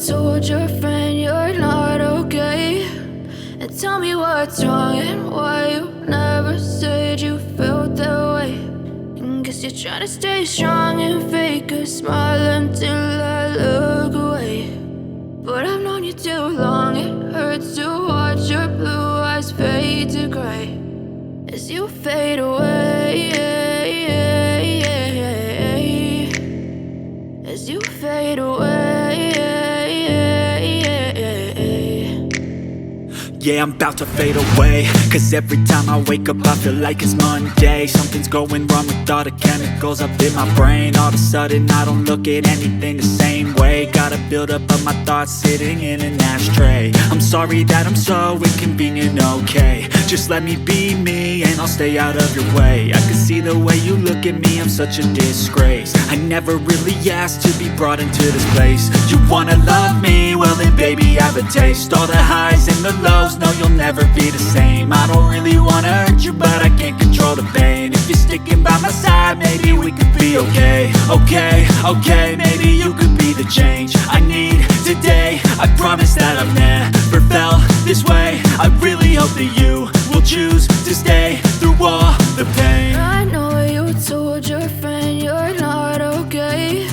told your friend you're not okay? And tell me what's wrong and why you never said you felt that way. And guess you're trying to stay strong and fake a smile until I look away. But I've known you too long, it hurts to watch your blue eyes fade to gray as you fade away, as you fade away. Yeah, I'm about to fade away, cause every time I wake up I feel like it's Monday. Something's going wrong with all the chemicals up in my brain. All of a sudden I don't look at anything the same way. Got a buildup of my thoughts sitting in an ashtray. I'm sorry that I'm so inconvenient, okay? Just let me be me and I'll stay out of your way. I can see the way you look at me, I'm such a disgrace. I never really asked to be brought into this place. You wanna love me? Well then baby I have a taste. All the highs and the lows, no you'll never be the same. I don't really wanna hurt you but I can't control the pain. If you're sticking by my side maybe we could be okay. Okay, maybe you could be the change I need today. I promise that I've never felt this way. I really hope that you will choose to stay through all the pain. I know you told your friend you're not okay.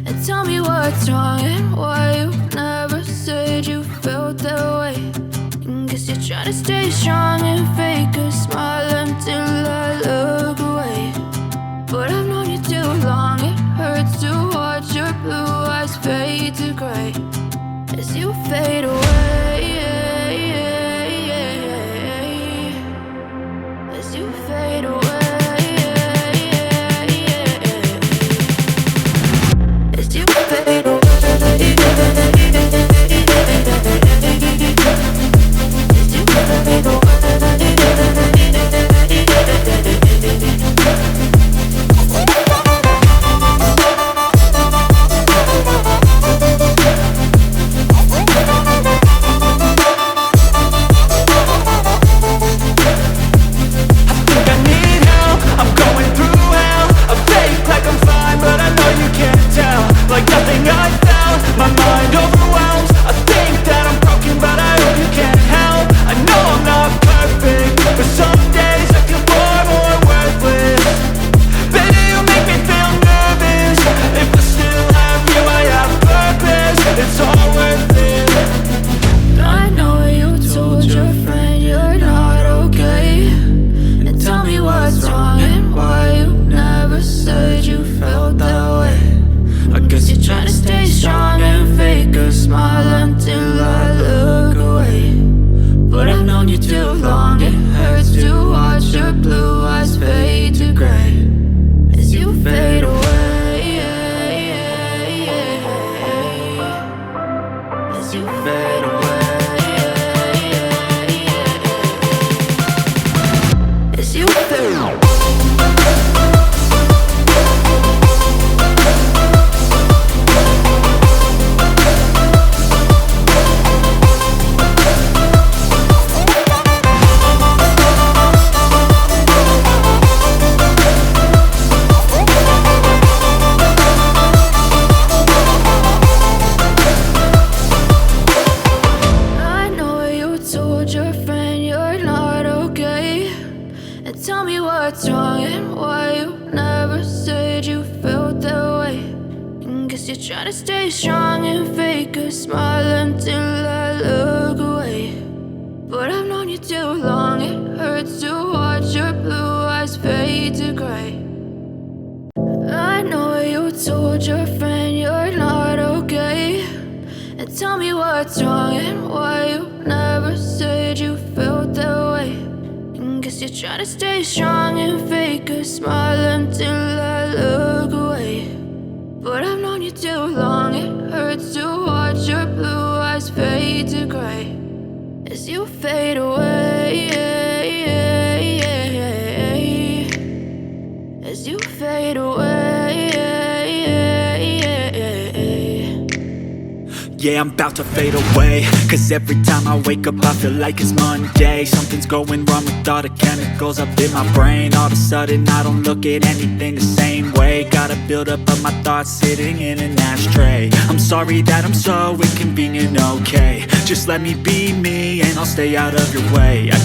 And tell me what's wrong and why you never said you felt that way. And guess you're trying to stay strong and fake a smile until I look away. But I've known you too long, it hurts to watch your blue eyes fade to gray as you fade away, as you fade away, as you fade away. Try to stay strong and fake a smile until I look away. But I've known you too long, it hurts to watch your blue eyes fade to gray. I know you told your friend you're not okay. And tell me what's wrong and why you never said you felt that way. And guess you're trying to stay strong and fake a smile until I look away. But I've known you too long, it hurts to watch your blue eyes fade to gray as you fade away, as you fade away. Yeah, I'm about to fade away, cause every time I wake up I feel like it's Monday. Something's going wrong with all the chemicals up in my brain. All of a sudden I don't look at anything the same way. Got a buildup of my thoughts sitting in an ashtray. I'm sorry that I'm so inconvenient, okay. Just let me be me and I'll stay out of your way. I can